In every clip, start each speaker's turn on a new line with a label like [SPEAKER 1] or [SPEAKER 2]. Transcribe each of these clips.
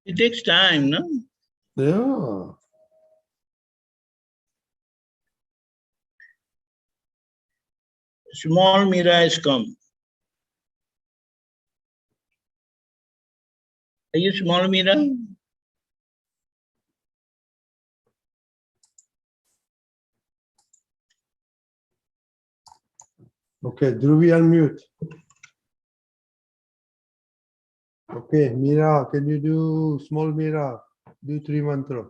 [SPEAKER 1] It takes time, no?
[SPEAKER 2] Yeah.
[SPEAKER 1] Small Mira has come. Are you small Mira?
[SPEAKER 2] Okay, Dhruvi, unmute. Okay, Mira, can you do small Mira? Do 3 mantra.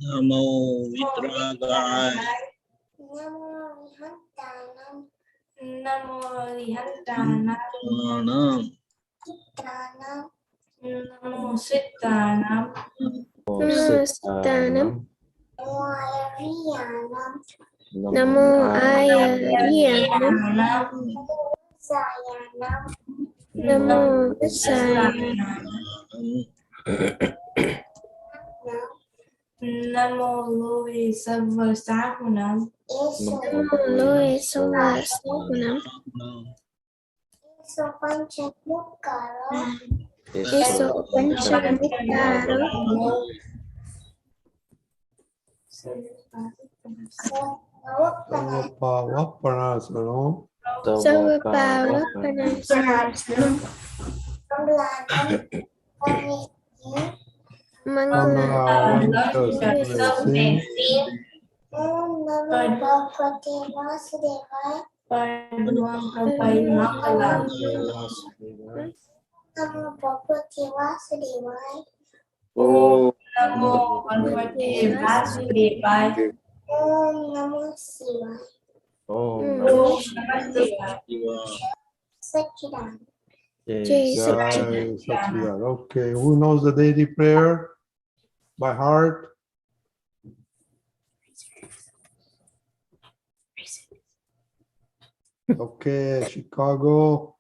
[SPEAKER 1] Namo Vitragaya.
[SPEAKER 3] Namo Rihantanam. Namo Sittanam.
[SPEAKER 4] Namo Ayariyanam. Namo Sayanam.
[SPEAKER 3] Namo Lohi Sarvasahunam.
[SPEAKER 4] Namo Loe Sovasagunam. Eso Panchamukaro.
[SPEAKER 2] Pavapanasanam.
[SPEAKER 4] Savapavapanasam. Mangalam.
[SPEAKER 3] Paduam Papai Makalam. Om Namo Bhagavate Vasudevaya.
[SPEAKER 4] Om
[SPEAKER 3] Namah
[SPEAKER 4] Satchidanand.
[SPEAKER 2] Jai Satchidanand. Okay, who knows the daily prayer by heart? Okay, Chicago.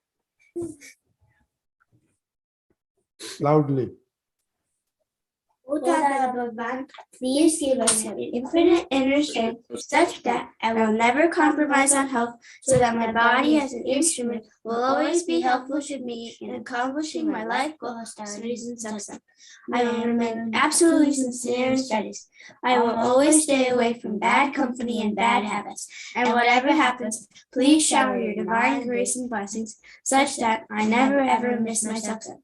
[SPEAKER 2] Loudly.
[SPEAKER 5] O Dada Bhagwan, please give us an infinite inner strength such that I will never compromise on health, so that my body as an instrument will always be helpful to me in accomplishing my life goal of studies in Satsang. I will remain absolutely sincere in studies. I will always stay away from bad company and bad habits. And whatever happens, please shower your divine grace and blessings such that I never ever miss my Satsang.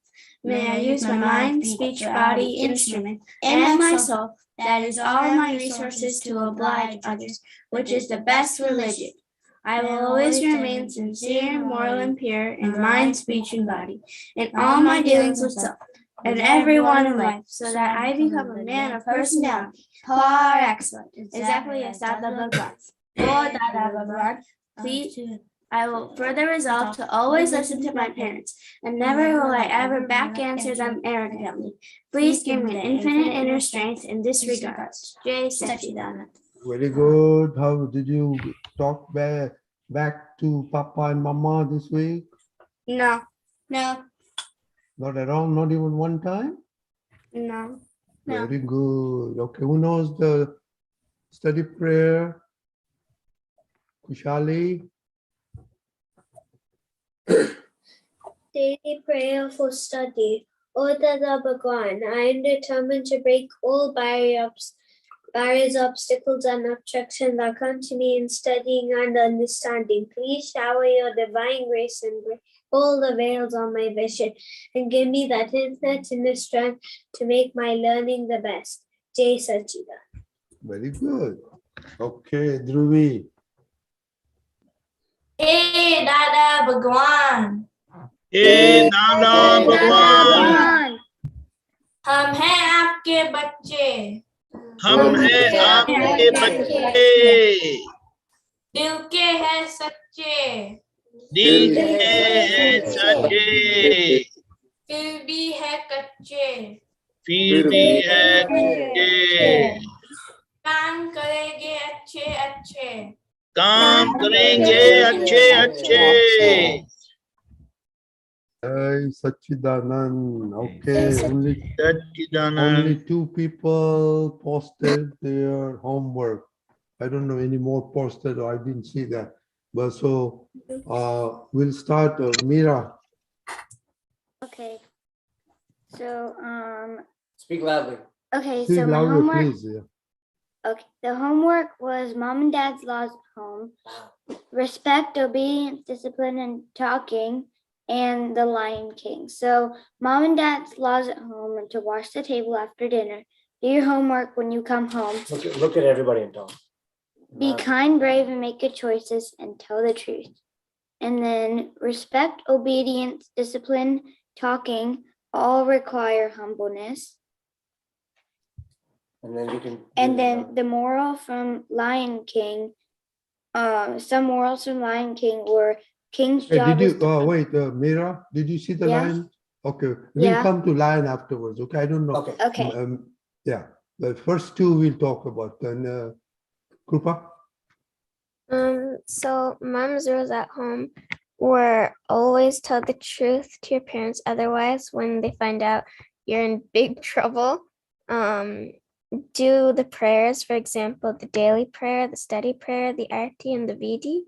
[SPEAKER 5] May I use my mind, speech, body, instrument, and my soul, that is all my resources to oblige others, which is the best religion. I will always remain sincere, moral, and pure in mind, speech, and body, in all my dealings with self, and everyone in life, so that I become a man of personality, par excellence, exactly as Dada Bhagwan. Oh, Dada Bhagwan, please. I will further resolve to always listen to my parents, and never will I ever back answer them arrogantly. Please give me the infinite inner strength in this regard. Jai Satchidanand.
[SPEAKER 2] Very good. How did you talk back to Papa and Mama this week?
[SPEAKER 5] No.
[SPEAKER 2] Not at all, not even one time?
[SPEAKER 5] No.
[SPEAKER 2] Very good. Okay, who knows the study prayer? Kushali?
[SPEAKER 4] Daily prayer for study. O Dada Bhagwan, I am determined to break all barriers, obstacles, and obstructions that come to me in studying and understanding. Please shower your divine grace and break all the veils on my vision, and give me that infinite inner strength to make my learning the best. Jai Satchidanand.
[SPEAKER 2] Very good. Okay, Dhruvi.
[SPEAKER 3] Hey Dada Bhagwan.
[SPEAKER 1] Hey Dada Bhagwan.
[SPEAKER 3] हम हैं आपके बच्चे.
[SPEAKER 1] हम हैं आपके बच्चे.
[SPEAKER 3] दिल के हैं सच्चे.
[SPEAKER 1] दिल के हैं सच्चे.
[SPEAKER 3] फिर भी है कच्चे.
[SPEAKER 1] फिर भी है कच्चे.
[SPEAKER 3] काम करेंगे अच्छे अच्छे.
[SPEAKER 1] काम करेंगे अच्छे अच्छे.
[SPEAKER 2] Satchidanand. Okay, only
[SPEAKER 1] Satchidanand.
[SPEAKER 2] 2 people posted their homework. I don't know any more posted, or I didn't see that. But so we'll start. Meera,
[SPEAKER 5] Okay. So,
[SPEAKER 6] Speak loudly.
[SPEAKER 5] okay,
[SPEAKER 2] speak
[SPEAKER 5] so my
[SPEAKER 2] louder,
[SPEAKER 5] homework,
[SPEAKER 2] please. Yeah.
[SPEAKER 5] okay, the homework was mom and dad's laws at home, respect, obedience, discipline, and talking, and the Lion King. So mom and dad's laws at home are to wash the table after dinner, do your homework when you come home,
[SPEAKER 6] Look at everybody and talk.
[SPEAKER 5] be kind, brave, and make good choices, and tell the truth. And then respect, obedience, discipline, talking, all require humbleness.
[SPEAKER 6] And then you can.
[SPEAKER 5] And then the moral from Lion King, some morals from Lion King were King's
[SPEAKER 2] Hey,
[SPEAKER 5] job
[SPEAKER 2] did
[SPEAKER 5] is
[SPEAKER 2] you
[SPEAKER 5] to
[SPEAKER 2] wait, Meera? Did you see the
[SPEAKER 5] Yeah.
[SPEAKER 2] line? Okay, we'll
[SPEAKER 5] Yeah.
[SPEAKER 2] come to line afterwards. Okay, I don't know.
[SPEAKER 6] Okay.
[SPEAKER 5] Okay.
[SPEAKER 2] Yeah, the first two we'll talk about. Then Krupa.
[SPEAKER 4] So mom's rules at home were always tell the truth to your parents, otherwise when they find out you're in big trouble. Do the prayers, for example, the daily prayer, the study prayer, the arti, and the vidi.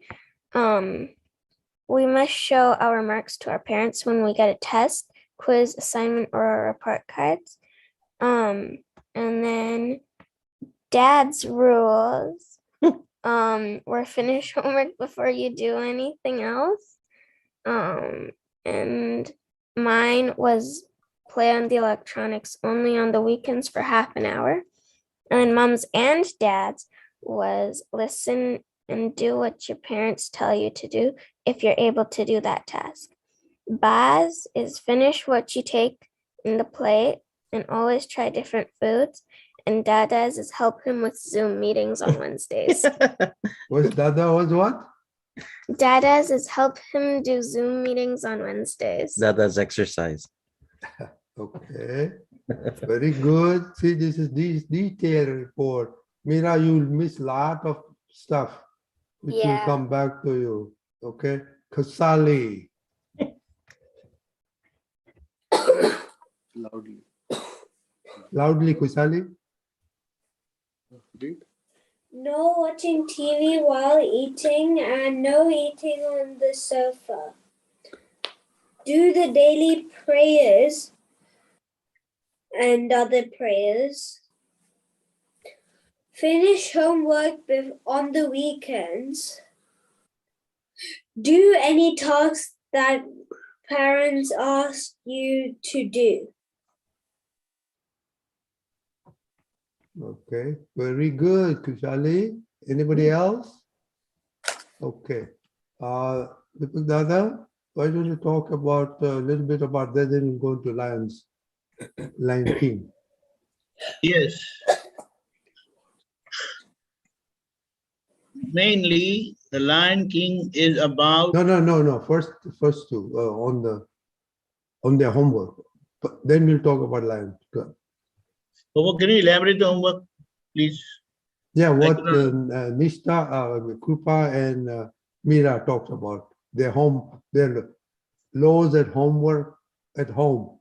[SPEAKER 4] We must show our marks to our parents when we get a test, quiz, assignment, or report cards. And then dad's rules were finish homework before you do anything else. And mine was play on the electronics only on the weekends for half an hour. And mom's and dad's was listen and do what your parents tell you to do if you're able to do that task. Baz is finish what you take in the plate and always try different foods. And Dada's is help him with Zoom meetings on Wednesdays.
[SPEAKER 2] Was Dada was what?
[SPEAKER 4] Dada's is help him do Zoom meetings on Wednesdays.
[SPEAKER 7] Dada's exercise.
[SPEAKER 2] Okay, very good. See, this is this detailed report. Meera, you'll miss a lot of stuff, which will
[SPEAKER 4] Yeah.
[SPEAKER 2] come back to you. Okay, Kasali.
[SPEAKER 8] Loudly.
[SPEAKER 2] Loudly, Kusali.
[SPEAKER 4] No watching TV while eating and no eating on the sofa. Do the daily prayers and other prayers. Finish homework on the weekends. Do any tasks that parents ask you to do.
[SPEAKER 2] Okay, very good, Kushali. Anybody else? Okay. Deepak Dada, why don't you talk about a little bit about that, then we'll go to Lion King.
[SPEAKER 1] Yes. Mainly, the Lion King is about.
[SPEAKER 2] No. First two on their homework. But then we'll talk about Lion.
[SPEAKER 1] Homework, can you elaborate the homework, please?
[SPEAKER 2] Yeah, what
[SPEAKER 1] Like,
[SPEAKER 2] Nishta, Krupa, and Meera talked about their laws at homework at home.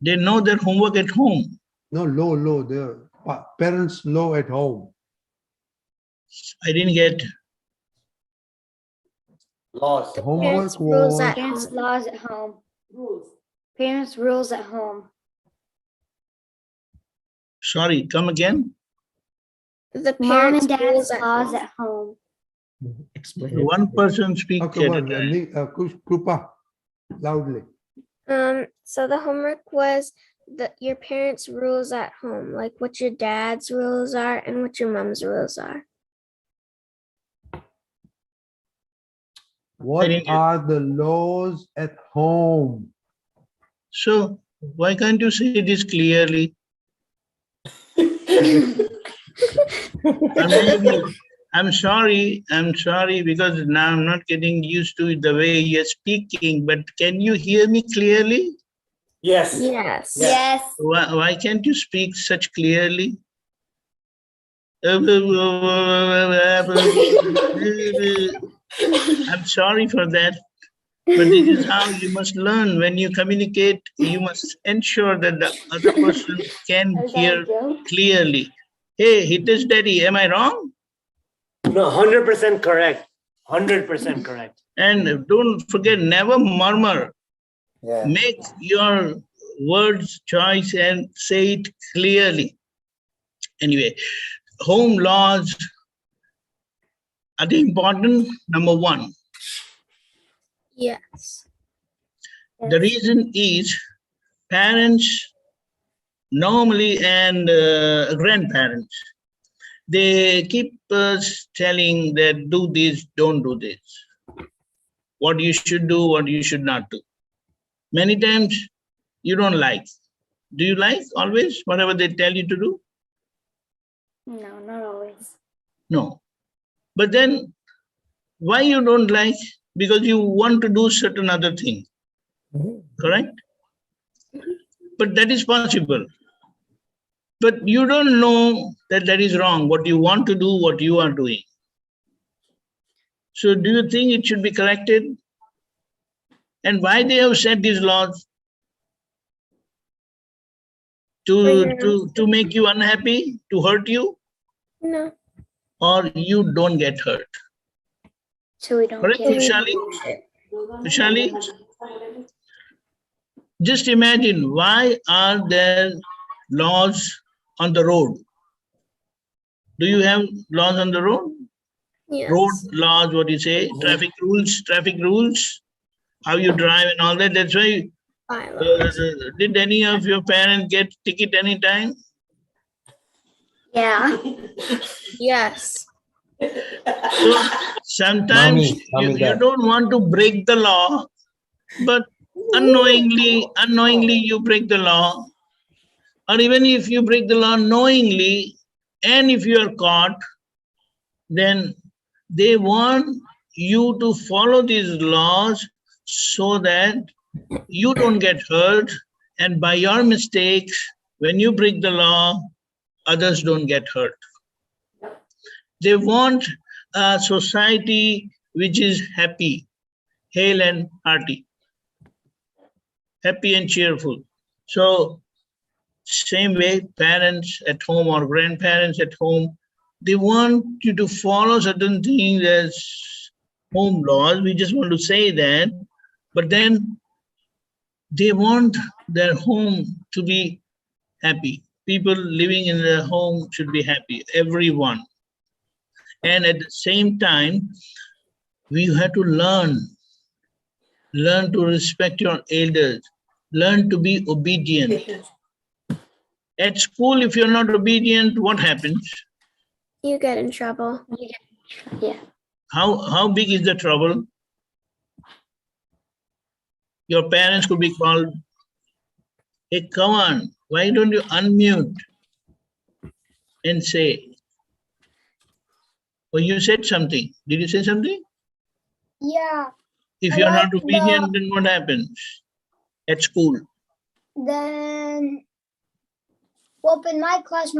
[SPEAKER 1] They know their homework at home.
[SPEAKER 2] No, law, their parents' law at home.
[SPEAKER 1] I didn't get.
[SPEAKER 6] Laws.
[SPEAKER 2] Homework
[SPEAKER 4] rules
[SPEAKER 2] was
[SPEAKER 4] at
[SPEAKER 5] Parents'
[SPEAKER 4] home.
[SPEAKER 5] laws at home. Parents' rules at home.
[SPEAKER 1] Sorry, come again.
[SPEAKER 4] The
[SPEAKER 5] Mom
[SPEAKER 4] parents'
[SPEAKER 5] and dad's
[SPEAKER 4] rules at
[SPEAKER 5] laws
[SPEAKER 4] home.
[SPEAKER 5] at home.
[SPEAKER 7] Explain it.
[SPEAKER 1] One person speaks
[SPEAKER 2] okay,
[SPEAKER 1] at a
[SPEAKER 2] one,
[SPEAKER 1] time.
[SPEAKER 2] Krupa, loudly.
[SPEAKER 4] So the homework was your parents' rules at home, like what your dad's rules are and what your mom's rules are.
[SPEAKER 2] What
[SPEAKER 1] didn't get-
[SPEAKER 2] are the laws at home?
[SPEAKER 1] So why can't you say this clearly? I'm sorry, because now I'm not getting used to the way you're speaking, but can you hear me clearly?
[SPEAKER 6] Yes.
[SPEAKER 4] Yes.
[SPEAKER 6] Yes.
[SPEAKER 1] Why can't you speak such clearly? I'm sorry for that, but this is how you must learn. When you communicate, you must ensure that the other person can hear clearly. Hey, Hitesh Daddy, am I wrong?
[SPEAKER 6] No, 100% correct. 100% correct.
[SPEAKER 1] And don't forget, never murmur.
[SPEAKER 6] Yeah.
[SPEAKER 1] Make your words choice and say it clearly. Anyway, home laws are the important number one.
[SPEAKER 4] Yes.
[SPEAKER 1] The reason is parents normally and grandparents, they keep us telling that do this, don't do this. What you should do, what you should not do. Many times you don't like. Do you like always whatever they tell you to do?
[SPEAKER 5] No, not always.
[SPEAKER 1] No. But then why you don't like? Because you want to do certain other thing. Correct? But that is possible. But you don't know that that is wrong, what you want to do, what you are doing. So do you think it should be corrected? And why they have set these laws? To make you unhappy, to hurt you?
[SPEAKER 4] No.
[SPEAKER 1] Or you don't get hurt?
[SPEAKER 5] So we don't
[SPEAKER 1] Correct,
[SPEAKER 5] get
[SPEAKER 1] Vishali? Vishali? Just imagine, why are there laws on the road? Do you have laws on the road?
[SPEAKER 4] Yes.
[SPEAKER 1] Road laws, what do you say? Traffic rules, how you drive and all that. That's why, did any of your parents get ticket anytime?
[SPEAKER 5] Yeah.
[SPEAKER 4] Yes.
[SPEAKER 1] So sometimes you don't want to break the law, but unknowingly you break the law. Or even if you break the law knowingly, and if you are caught, then they want you to follow these laws so that you don't get hurt, and by your mistakes, when you break the law, others don't get hurt. They want a society which is happy, hale and hearty, happy and cheerful. So same way, parents at home or grandparents at home, they want you to follow certain things as home laws. We just want to say that, but then they want their home to be happy. People living in their home should be happy, everyone. And at the same time, we have to learn to respect your elders, learn to be obedient. At school, if you're not obedient, what happens?
[SPEAKER 4] You get in trouble.
[SPEAKER 5] Yeah.
[SPEAKER 1] How big is the trouble? Your parents could be called, hey, come on, why don't you unmute and say, oh, you said something. Did you say something?
[SPEAKER 8] Yeah.
[SPEAKER 1] If you're not obedient, then what happens at school?
[SPEAKER 8] Then, well, in my class,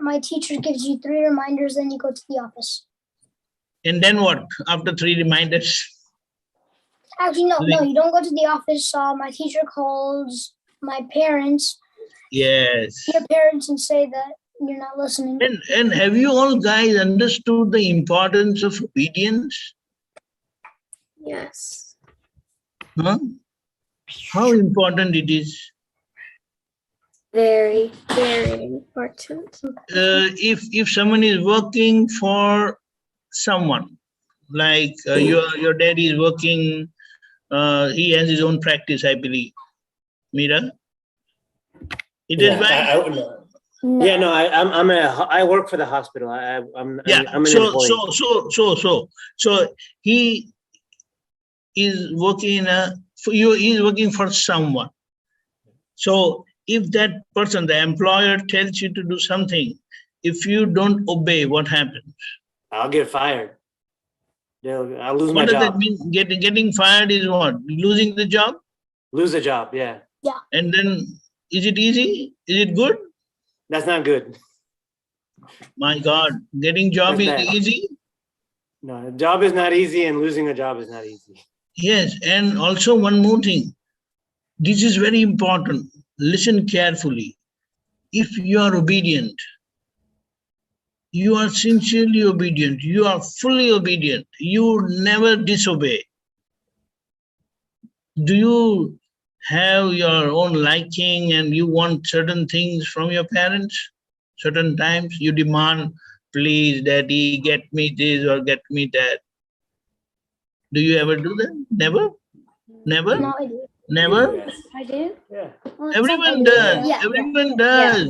[SPEAKER 8] my teacher gives you 3 reminders, then you go to the office.
[SPEAKER 1] And then what? After 3 reminders?
[SPEAKER 8] Actually, no, you don't go to the office. My teacher calls my parents.
[SPEAKER 1] Yes.
[SPEAKER 8] Your parents and say that you're not listening.
[SPEAKER 1] And have you all guys understood the importance of obedience?
[SPEAKER 4] Yes.
[SPEAKER 1] Huh? How important it is?
[SPEAKER 4] Very, very important.
[SPEAKER 1] If someone is working for someone, like your daddy is working, he has his own practice, I believe. Mira? It is right?
[SPEAKER 6] I work for the hospital. I'm an employee.
[SPEAKER 1] So he is working he is working for someone. So if that person, the employer, tells you to do something, if you don't obey, what happens?
[SPEAKER 6] I'll get fired. I'll lose my
[SPEAKER 1] What does
[SPEAKER 6] job.
[SPEAKER 1] that mean? Getting fired is what? Losing the job?
[SPEAKER 6] Lose a job, yeah.
[SPEAKER 8] Yeah.
[SPEAKER 1] And then, is it easy? Is it good?
[SPEAKER 6] That's not good.
[SPEAKER 1] My God, getting job is easy?
[SPEAKER 6] No, a job is not easy, and losing a job is not easy.
[SPEAKER 1] Yes, and also one more thing. This is very important. Listen carefully. If you are obedient, you are sincerely obedient, you are fully obedient, you never disobey. Do you have your own liking and you want certain things from your parents? Certain times you demand, please daddy, get me this or get me that. Do you ever do that? Never? Never?
[SPEAKER 8] No, I do.
[SPEAKER 1] Never?
[SPEAKER 5] I do.
[SPEAKER 6] Yeah.
[SPEAKER 1] Everyone does.
[SPEAKER 8] Yeah.
[SPEAKER 1] Everyone does.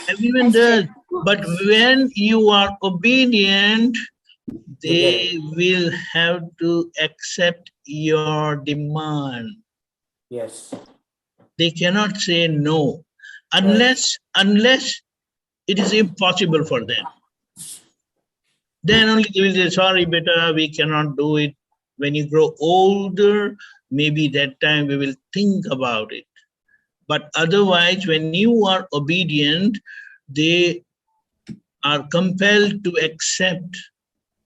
[SPEAKER 1] Everyone
[SPEAKER 5] That's
[SPEAKER 1] does. But when you are obedient, they will have to accept your demand.
[SPEAKER 6] Yes.
[SPEAKER 1] They cannot say no unless it is impossible for them. Then only they will say, sorry, beta, we cannot do it. When you grow older, maybe that time we will think about it. But otherwise, when you are obedient, they are compelled to accept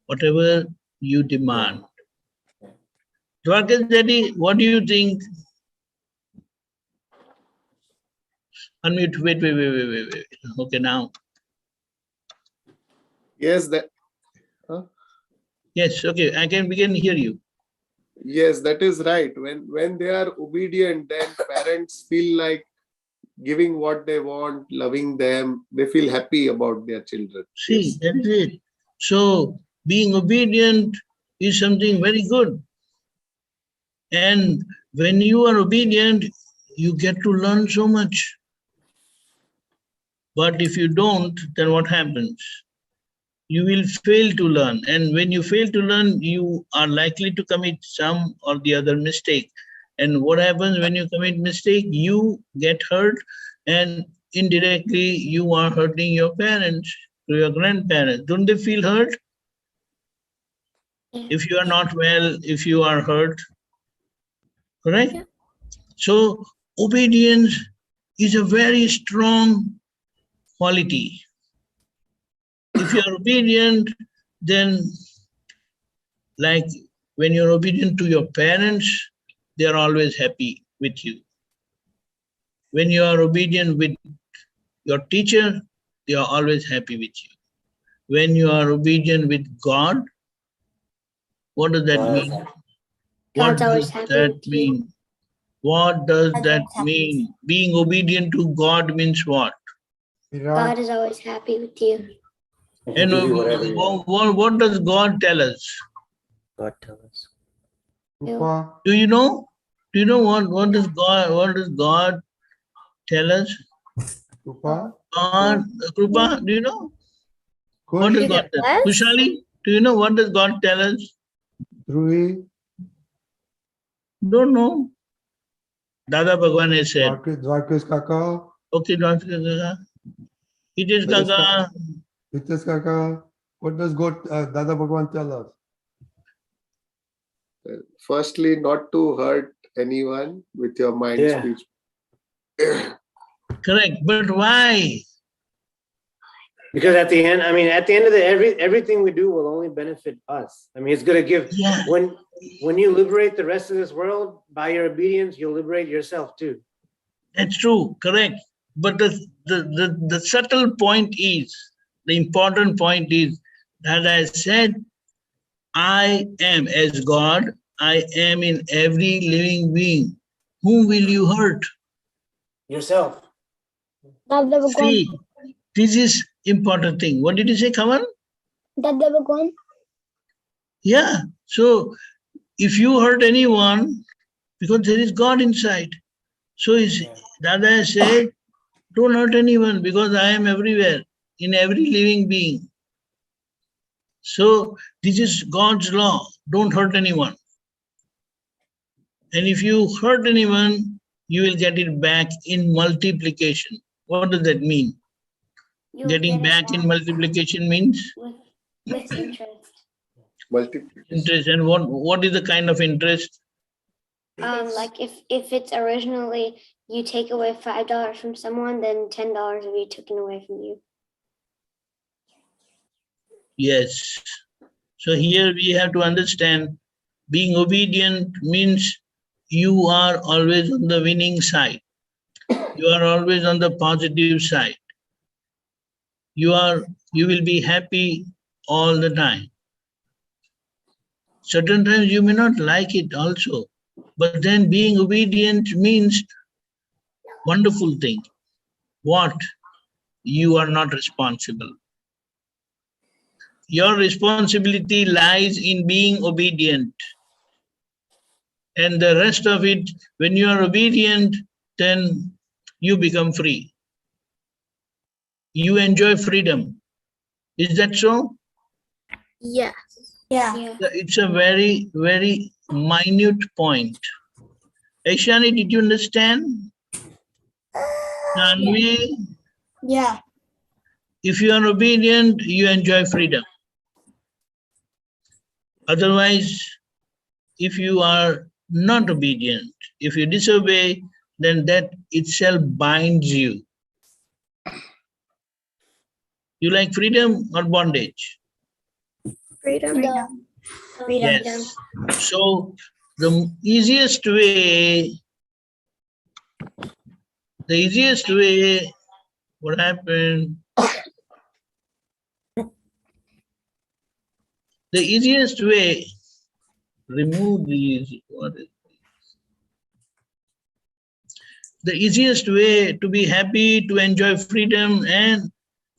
[SPEAKER 1] whatever you demand. Dwarkas Daddy, what do you think? Unmute, wait. Okay, now.
[SPEAKER 9] Yes,
[SPEAKER 1] Yes, okay, we can hear you.
[SPEAKER 9] yes, that is right. When they are obedient, then parents feel like giving what they want, loving them. They feel happy about their children.
[SPEAKER 1] See,
[SPEAKER 9] Yes.
[SPEAKER 1] that is it. So being obedient is something very good. And when you are obedient, you get to learn so much. But if you don't, then what happens? You will fail to learn. And when you fail to learn, you are likely to commit some or the other mistake. And what happens when you commit mistake? You get hurt, and indirectly you are hurting your parents, your grandparents. Don't they feel hurt? If you are not well, if you are hurt, correct? Yeah. So obedience is a very strong quality. If you are obedient, then like when you're obedient to your parents, they are always happy with you. When you are obedient with your teacher, they are always happy with you. When you are obedient with God, what does that mean? What does that mean? What does that mean? Being obedient to God means what?
[SPEAKER 5] God is always happy with you.
[SPEAKER 1] And what does God tell us?
[SPEAKER 7] God tell us.
[SPEAKER 1] Do you know? Do you know what does God tell us?
[SPEAKER 2] Krupa?
[SPEAKER 1] Krupa, do you know? What does God tell us? Kushali, do you know what does God tell us?
[SPEAKER 2] Dhruvi?
[SPEAKER 1] Don't know. Dada Bhagwan has said.
[SPEAKER 2] Dwarkas Kaka?
[SPEAKER 1] Okay, Dwarkas Kaka. Hitesh Kaka.
[SPEAKER 2] Hitesh Kaka. What does God, Dada Bhagwan tell us?
[SPEAKER 9] Firstly, not to hurt anyone with your mind, speech.
[SPEAKER 1] Correct, but why?
[SPEAKER 6] Because at the end of the day, everything we do will only benefit us. I mean, it's going to give, when you liberate the rest of this world, by your obedience, you'll liberate yourself too.
[SPEAKER 1] That's true, correct. But the subtle point is, the important point is that I said, I am as God, I am in every living being. Whom will you hurt?
[SPEAKER 6] Yourself.
[SPEAKER 1] See, this is important thing. What did you say, Kamal?
[SPEAKER 8] Dada Bhagwan.
[SPEAKER 1] Yeah. So if you hurt anyone, because there is God inside. So Dada said, don't hurt anyone because I am everywhere, in every living being. So this is God's law. Don't hurt anyone. And if you hurt anyone, you will get it back in multiplication. What does that mean? Getting back in multiplication means?
[SPEAKER 5] With interest.
[SPEAKER 9] Multiplication.
[SPEAKER 1] Interest. And what is the kind of interest?
[SPEAKER 5] Like if it's originally you take away $5 from someone, then $10 will be taken away from you.
[SPEAKER 1] Yes. So here we have to understand being obedient means you are always on the winning side. You are always on the positive side. you will be happy all the time. Certain times you may not like it also, but then being obedient means wonderful thing. What? You are not responsible. Your responsibility lies in being obedient. And the rest of it, when you are obedient, then you become free. You enjoy freedom. Is that so?
[SPEAKER 4] Yeah.
[SPEAKER 5] Yeah.
[SPEAKER 1] It's a very, very minute point. Aishani, did you understand? Tanvi,
[SPEAKER 5] Yeah.
[SPEAKER 1] if you are obedient, you enjoy freedom. Otherwise, if you are not obedient, if you disobey, then that itself binds you. You like freedom or bondage?
[SPEAKER 5] Freedom.
[SPEAKER 1] Yes. So the easiest way, what happened? The easiest way, remove these, what is the easiest way to be happy, to enjoy freedom, and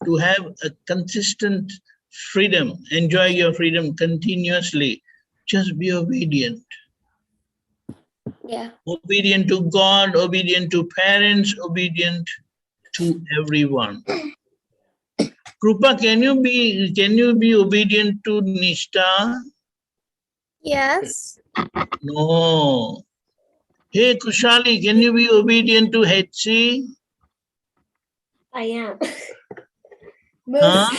[SPEAKER 1] to have a consistent freedom, enjoy your freedom continuously. Just be obedient.
[SPEAKER 4] Yeah.
[SPEAKER 1] Obedient to God, obedient to parents, obedient to everyone. Krupa, can you be obedient to Nishta?
[SPEAKER 4] Yes.
[SPEAKER 1] No. Hey Kushali, can you be obedient to Hetsi?
[SPEAKER 4] I am.
[SPEAKER 1] Huh?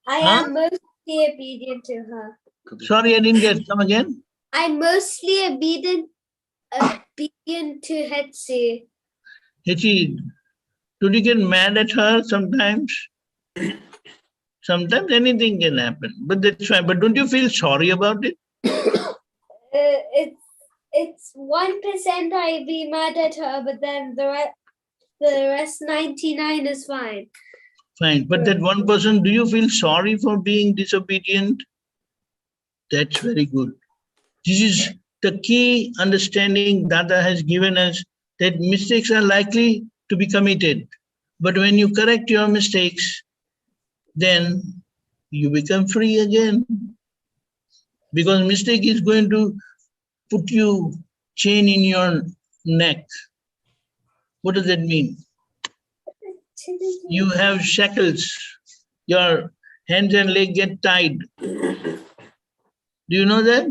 [SPEAKER 4] I am mostly obedient to her.
[SPEAKER 1] Sorry, I didn't get. Come again.
[SPEAKER 4] I'm mostly obedient to Hetsi.
[SPEAKER 1] Hetsi, do you get mad at her sometimes? Sometimes anything can happen, but that's fine. But don't you feel sorry about it?
[SPEAKER 4] It's 1% I be mad at her, but then the rest 99 is fine.
[SPEAKER 1] Fine, but that 1%, do you feel sorry for being disobedient? That's very good. This is the key understanding Dada has given us, that mistakes are likely to be committed. But when you correct your mistakes, then you become free again. Because mistake is going to put you chain in your neck. What does that mean? You have shackles. Your hands and legs get tied. Do you know that?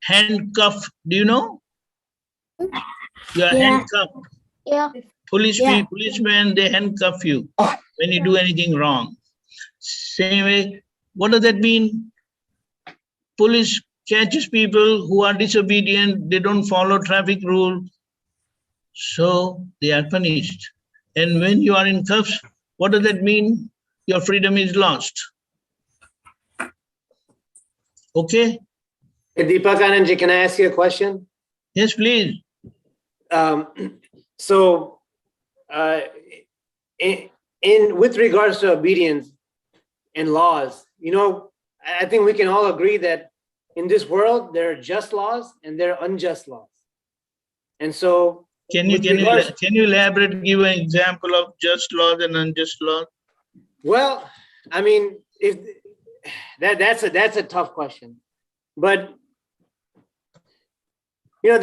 [SPEAKER 1] Handcuff. Do you know? You are handcuffed.
[SPEAKER 8] Yeah.
[SPEAKER 1] Policemen, they handcuff you when you do anything wrong. Same way, what does that mean? Police catches people who are disobedient, they don't follow traffic rules, so they are punished. And when you are in cuffs, what does that mean? Your freedom is lost. Okay?
[SPEAKER 6] Hey, Deepakanandji, can I ask you a question?
[SPEAKER 1] Yes, please.
[SPEAKER 6] So, with regards to obedience and laws, you know, I think we can all agree that in this world there are just laws and there are unjust laws. And so,
[SPEAKER 1] can you elaborate? Give an example of just laws and unjust laws.
[SPEAKER 6] Well, I mean, if that's a tough question, but you know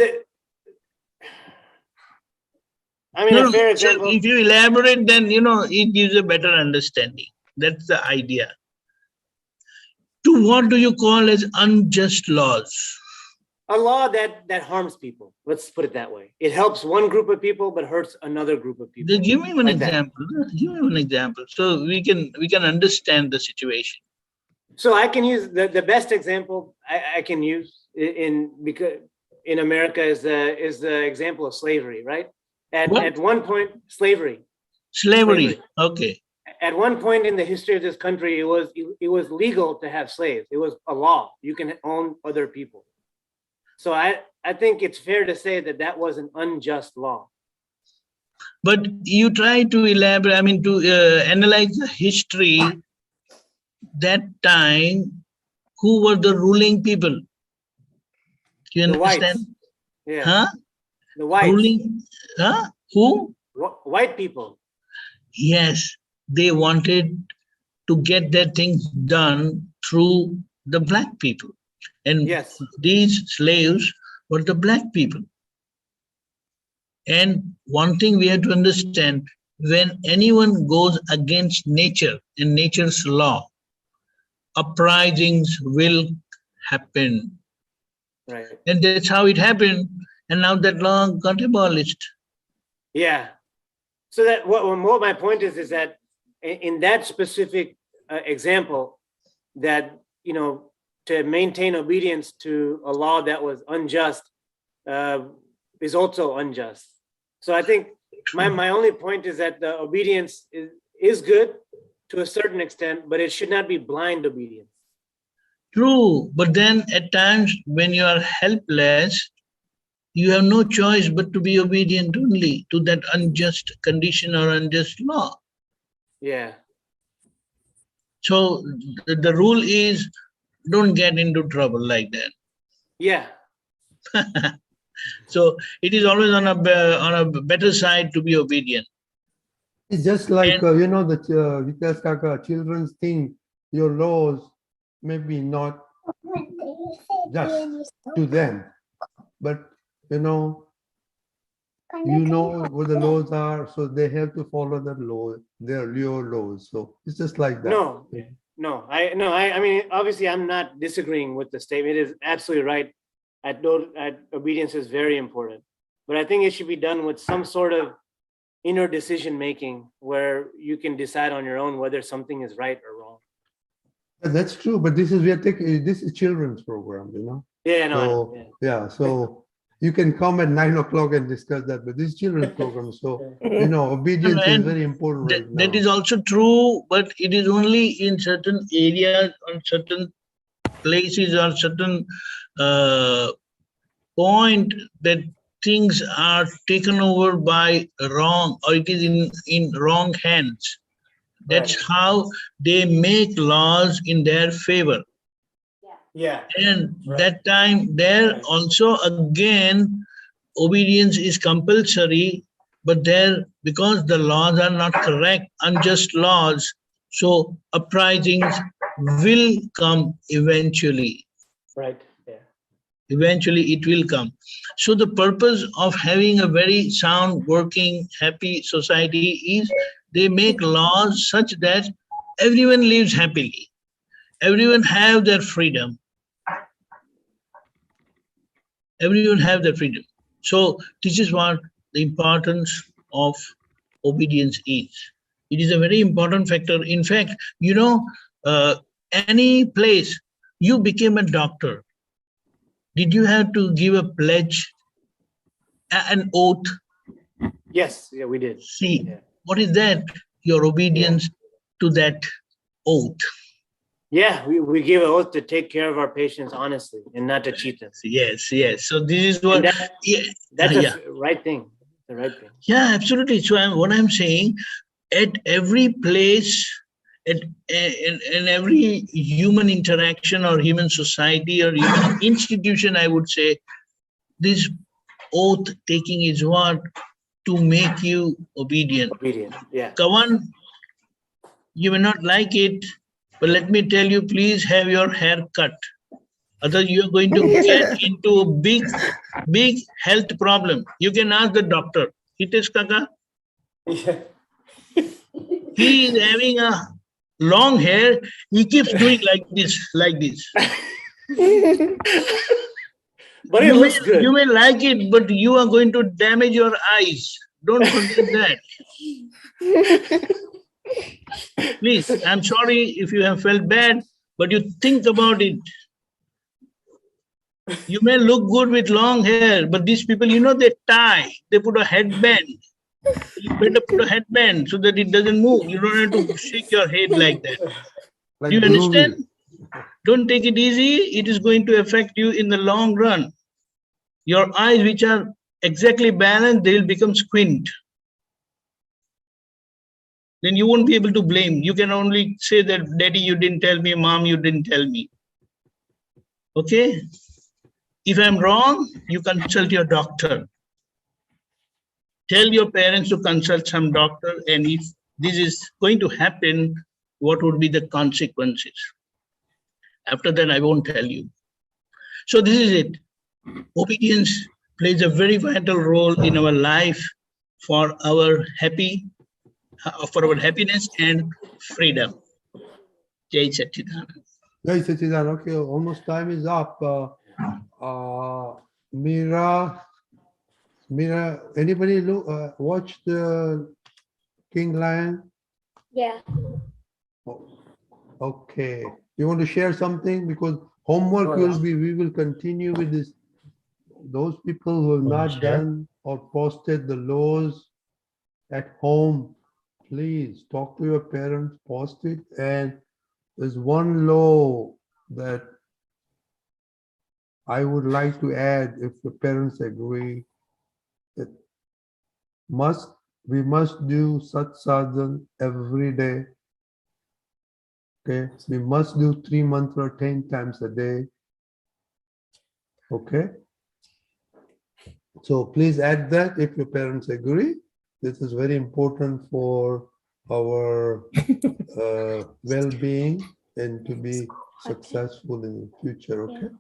[SPEAKER 6] a fair example.
[SPEAKER 1] If you elaborate, then it gives a better understanding. That's the idea. To what do you call as unjust laws?
[SPEAKER 6] A law that harms people. Let's put it that way. It helps one group of people but hurts another group of people.
[SPEAKER 1] Then give me one example. Give me one example so we can understand the situation.
[SPEAKER 6] So I can use the best example I can use because in America is the example of slavery, right? At one point, slavery.
[SPEAKER 1] Slavery. Okay.
[SPEAKER 6] At one point in the history of this country, it was legal to have slaves. It was a law. You can own other people. So I think it's fair to say that was an unjust law.
[SPEAKER 1] But you try to elaborate, I mean, to analyze the history. That time, who were the ruling people? Do you
[SPEAKER 6] The
[SPEAKER 1] understand?
[SPEAKER 6] whites. Yeah.
[SPEAKER 1] Huh?
[SPEAKER 6] The whites.
[SPEAKER 1] Ruling, huh? Who?
[SPEAKER 6] White people.
[SPEAKER 1] Yes, they wanted to get their things done through the black people. And
[SPEAKER 6] yes,
[SPEAKER 1] these slaves were the black people. And one thing we have to understand, when anyone goes against nature and nature's law, uprisings will happen.
[SPEAKER 6] Right.
[SPEAKER 1] And that's how it happened. And now that law got abolished.
[SPEAKER 6] Yeah. So that what my point is that in that specific example, that, you know, to maintain obedience to a law that was unjust is also unjust. So I think my only point is that the obedience is good to a certain extent, but it should not be blind obedience.
[SPEAKER 1] True, but then at times when you are helpless, you have no choice but to be obedient only to that unjust condition or unjust law.
[SPEAKER 6] Yeah.
[SPEAKER 1] So the rule is, don't get into trouble like that.
[SPEAKER 6] Yeah.
[SPEAKER 1] So it is always on a better side to be obedient.
[SPEAKER 2] It's just like, you know, the Vikas Kaka, children's think your laws may be not just to them, but you know what the laws are, so they have to follow the law, your laws. So it's just like that.
[SPEAKER 6] No, I mean, obviously I'm not disagreeing with the statement. It is absolutely right. Obedience is very important, but I think it should be done with some sort of inner decision making where you can decide on your own whether something is right or wrong.
[SPEAKER 2] That's true, but this is children's program, you know.
[SPEAKER 6] Yeah, no,
[SPEAKER 2] so,
[SPEAKER 6] I know.
[SPEAKER 2] Yeah, so you can come at 9 o'clock and discuss that, but this is children's program, so you know, obedience is very important right now.
[SPEAKER 1] That is also true, but it is only in certain areas, on certain places, or certain point that things are taken over by wrong, or it is in wrong hands. That's how they make laws in their favor.
[SPEAKER 6] Yeah.
[SPEAKER 1] And that time there also again obedience is compulsory, but there, because the laws are not correct, unjust laws, so uprisings will come eventually.
[SPEAKER 6] Right. Yeah.
[SPEAKER 1] Eventually it will come. So the purpose of having a very sound, working, happy society is they make laws such that everyone lives happily. Everyone have their freedom. Everyone have their freedom. So this is what the importance of obedience is. It is a very important factor. In fact, you know, any place you became a doctor, did you have to give a pledge, an oath?
[SPEAKER 6] Yes, yeah, we did.
[SPEAKER 1] See, what is that? Your obedience to that oath.
[SPEAKER 6] Yeah, we give an oath to take care of our patients honestly and not to cheat them.
[SPEAKER 1] Yes, yes. So this is what
[SPEAKER 6] that's the right thing. The right thing.
[SPEAKER 1] Yeah, absolutely. So what I'm saying, at every place, in every human interaction or human society or human institution, I would say, this oath taking is what to make you obedient.
[SPEAKER 6] Obedient, yeah.
[SPEAKER 1] Kavan, you may not like it, but let me tell you, please have your hair cut. Otherwise, you are going to get into a big health problem. You can ask the doctor. Hitesh Kaka.
[SPEAKER 6] Yeah.
[SPEAKER 1] He is having a long hair. He keeps doing like this.
[SPEAKER 6] But it looks good.
[SPEAKER 1] You may like it, but you are going to damage your eyes. Don't forget that. Please, I'm sorry if you have felt bad, but you think about it. You may look good with long hair, but these people, you know, they tie. They put a headband. You better put a headband so that it doesn't move. You don't have to shake your head like that.
[SPEAKER 2] Like
[SPEAKER 1] do you understand? Don't take it easy. It is going to affect you in the long run. Your eyes, which are exactly balanced, they will become squint. then you won't be able to blame. You can only say that, Daddy, you didn't tell me, Mom, you didn't tell me. Okay? If I'm wrong, you consult your doctor. Tell your parents to consult some doctor, and if this is going to happen, what would be the consequences? After that, I won't tell you. So this is it. Obedience plays a very vital role in our life for our happiness and freedom. Jai Satchidanand.
[SPEAKER 2] Jai Satchidanand. Okay, almost time is up. Mira, anybody watch the King Lion?
[SPEAKER 4] Yeah.
[SPEAKER 2] Oh, okay. You want to share something? Because homework we will continue with this. Those people who have not done or posted the laws at home, please talk to your parents, post it. And there's one law that I would like to add, if the parents agree, that we must do Satsang every day. Okay, we must do 3 mantra 10 times a day. Okay, so please add that if your parents agree. This is very important for our well-being and to be successful in the future. Okay,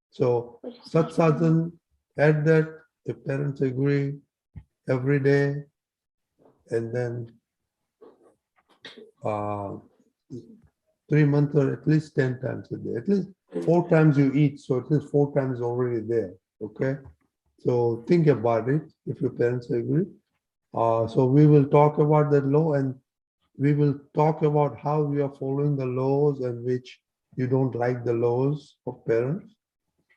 [SPEAKER 2] so Satsang, add that if parents agree every day, and then 3 mantra at least 10 times a day. At least 4 times you eat, so at least 4 times already there. Okay, so think about it if your parents agree. So we will talk about that law, and we will talk about how we are following the laws and which you don't like the laws of parents.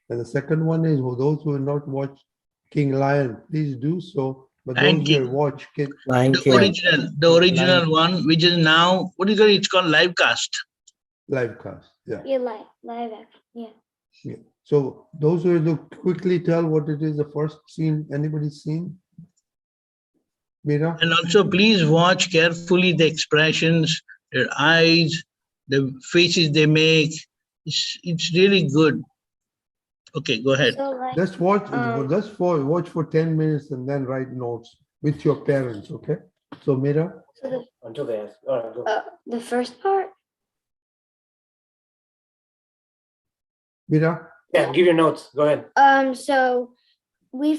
[SPEAKER 2] And the second one is, for those who have not watched King Lion, please do so. But those who have watched
[SPEAKER 1] the original one, which is now, what is it? It's called live cast.
[SPEAKER 2] Live cast, yeah.
[SPEAKER 4] Yeah, live action, yeah.
[SPEAKER 2] Yeah. So those who look, quickly tell what it is, the first scene, anybody seen? Mira?
[SPEAKER 1] And also please watch carefully the expressions, their eyes, the faces they make. It's really good. Okay, go ahead.
[SPEAKER 4] So like,
[SPEAKER 2] Just watch, watch for 10 minutes and then write notes with your parents, okay? So Mira?
[SPEAKER 6] Until they ask. All right, go.
[SPEAKER 4] The first part?
[SPEAKER 2] Mira?
[SPEAKER 6] Yeah, give your notes. Go ahead.
[SPEAKER 5] So we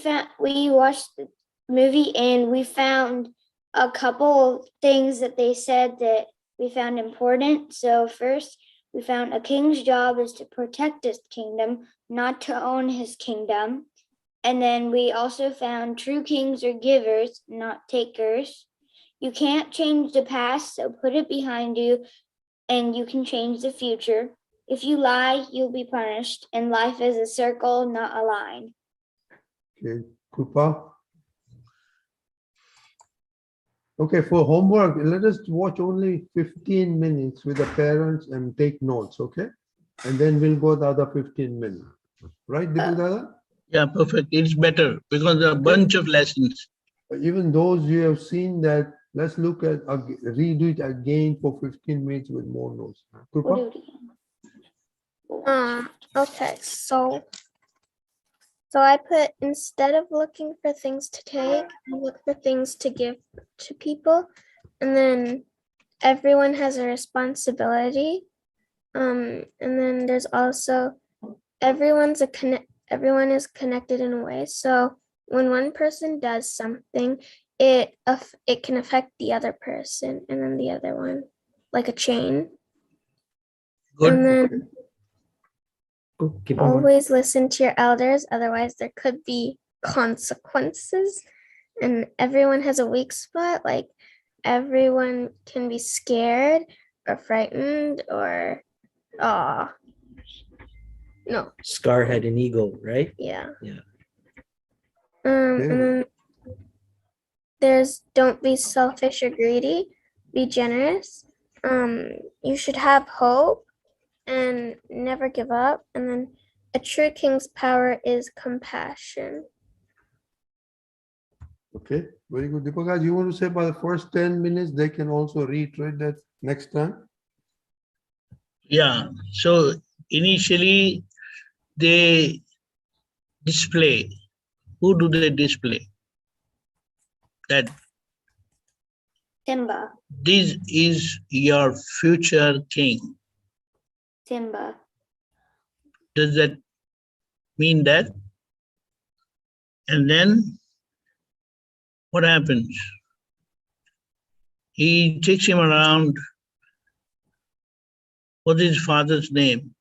[SPEAKER 5] watched the movie and we found a couple things that they said that we found important. So first, we found a king's job is to protect his kingdom, not to own his kingdom. And then we also found true kings are givers, not takers. You can't change the past, so put it behind you, and you can change the future. If you lie, you'll be punished, and life is a circle, not a line.
[SPEAKER 2] Okay, Krupa? Okay, for homework, let us watch only 15 minutes with the parents and take notes, okay? And then we'll go the other 15 minutes. Right, Deepak?
[SPEAKER 1] Yeah, perfect. It's better because there are a bunch of lessons.
[SPEAKER 2] Even those you have seen that, let's look at, redo it again for 15 minutes with more notes. Krupa?
[SPEAKER 8] Okay, so I put, instead of looking for things to take, look for things to give to people. And then everyone has a responsibility. And then there's also, everyone is connected in a way. So when one person does something, it can affect the other person and then the other one, like a chain.
[SPEAKER 1] Good.
[SPEAKER 8] And then
[SPEAKER 7] Keep on going.
[SPEAKER 8] always listen to your elders, otherwise there could be consequences. And everyone has a weak spot, like everyone can be scared or frightened or no.
[SPEAKER 7] Scar had an ego, right?
[SPEAKER 8] Yeah.
[SPEAKER 7] Yeah.
[SPEAKER 8] And then there's don't be selfish or greedy, be generous. You should have hope and never give up. And then a true king's power is compassion.
[SPEAKER 2] Okay, Very good. Deepaka, you want to say by the first 10 minutes, they can also reiterate that next time?
[SPEAKER 1] Yeah. So initially they display. Who do they display? That
[SPEAKER 5] Simba.
[SPEAKER 1] this is your future king.
[SPEAKER 5] Simba.
[SPEAKER 1] Does that mean that? And then what happens? He takes him around. What is his father's name?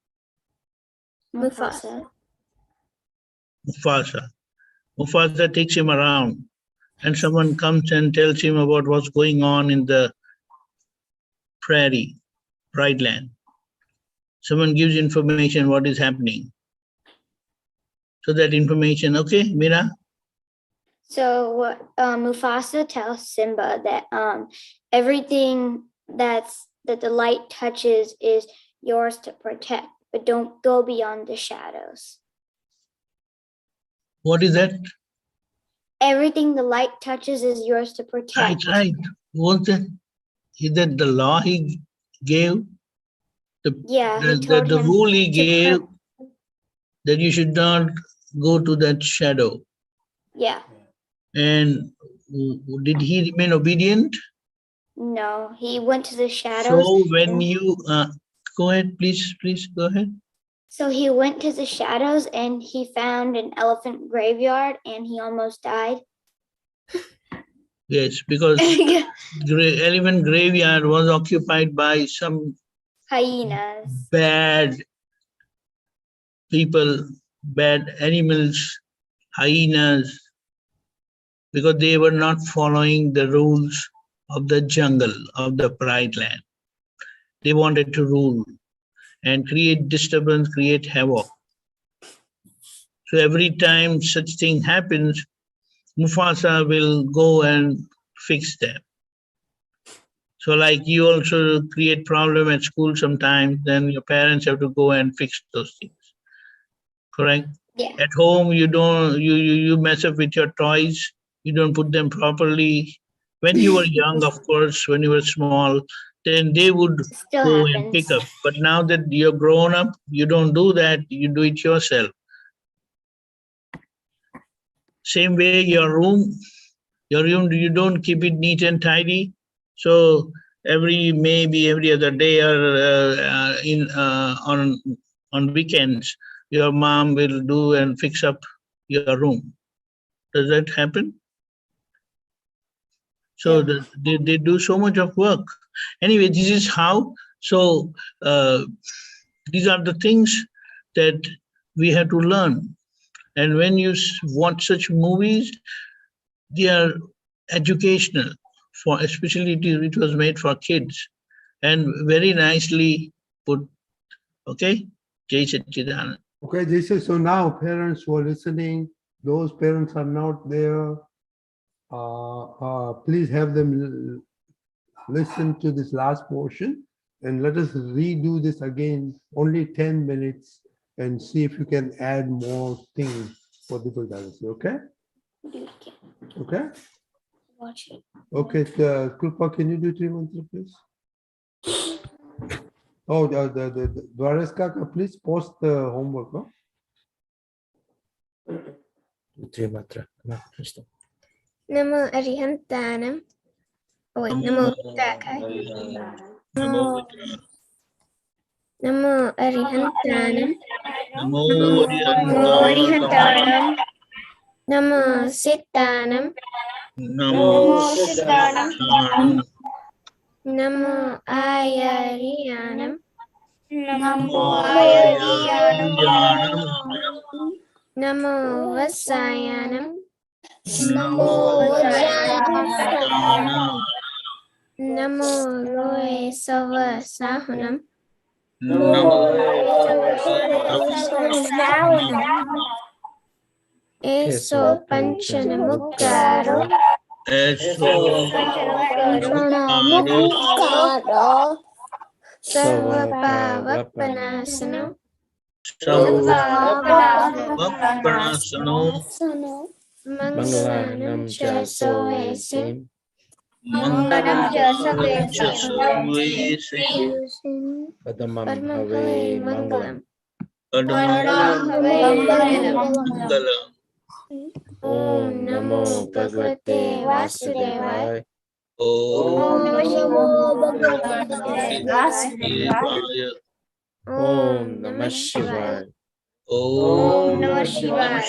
[SPEAKER 5] Mufasa.
[SPEAKER 1] Mufasa. Mufasa takes him around, and someone comes and tells him about what's going on in the prairie, pride land. Someone gives information what is happening. So that information, okay, Meera?
[SPEAKER 5] So Mufasa tells Simba that everything that the light touches is yours to protect, but don't go beyond the shadows.
[SPEAKER 1] What is that?
[SPEAKER 5] Everything the light touches is yours to protect.
[SPEAKER 1] Right. Was that, is that the law he gave?
[SPEAKER 5] Yeah, he told
[SPEAKER 1] the
[SPEAKER 5] him
[SPEAKER 1] rule he
[SPEAKER 5] to
[SPEAKER 1] gave that you should not go to that shadow.
[SPEAKER 5] Yeah.
[SPEAKER 1] And did he remain obedient?
[SPEAKER 5] No, he went to the shadows.
[SPEAKER 1] So when you, go ahead, please go ahead.
[SPEAKER 5] So he went to the shadows and he found an elephant graveyard and he almost died.
[SPEAKER 1] Yes, because elephant graveyard was occupied by some
[SPEAKER 5] hyenas,
[SPEAKER 1] bad people, bad animals, hyenas, because they were not following the rules of the jungle, of the pride land. They wanted to rule and create disturbance, create havoc. So every time such thing happens, Mufasa will go and fix them. So like you also create problem at school sometimes, then your parents have to go and fix those things. Correct?
[SPEAKER 5] Yeah.
[SPEAKER 1] At home, you mess up with your toys, you don't put them properly. When you were young, of course, when you were small, then they would go and pick up. But now that you're grown up, you don't do that, you do it yourself. Same way, your room, you don't keep it neat and tidy. So maybe every other day or on weekends, your mom will do and fix up your room. Does that happen? So they do so much of work. Anyway, this is how. So these are the things that we have to learn. And when you watch such movies, they are educational, for especially it was made for kids and very nicely put. Okay, Jai Satchidanand.
[SPEAKER 2] Okay, JSS. So now parents who are listening, those parents are not there. Please have them listen to this last portion and let us redo this again, only 10 minutes, and see if you can add more things for the Buddhas. Okay? Okay?
[SPEAKER 5] Watch it.
[SPEAKER 2] Okay, Krupa, can you do Tri Mantra, please? Oh, the Dwaraska, please post the homework. Huh?
[SPEAKER 7] Tri Mantra.
[SPEAKER 8] Namo Arihantanam. Oh wait, Namo Buddhaya. Namo Arihantanam.
[SPEAKER 1] Namo
[SPEAKER 8] Arihantanam. Namo Sittanam.
[SPEAKER 1] Namo
[SPEAKER 8] Sittanam. Namo Ayariyanam.
[SPEAKER 5] Namo
[SPEAKER 8] Namo Vasayanam.
[SPEAKER 1] Namo
[SPEAKER 8] Namo Roe Sava Sahunam. Eso Panchanamukkaro. Sarva Bhava Panasano.
[SPEAKER 7] Mangalanam cha soesim.
[SPEAKER 1] Mangalam cha soesim.
[SPEAKER 7] Padamam have mangalam.
[SPEAKER 1] Padamam mangalam.
[SPEAKER 7] Om Namo Bhagavate Vasudevaya.
[SPEAKER 1] Om
[SPEAKER 4] Namo
[SPEAKER 1] Bhagavate Vasudevaya.
[SPEAKER 7] Om Namah Shivaya.
[SPEAKER 1] Om Namah Shivaya.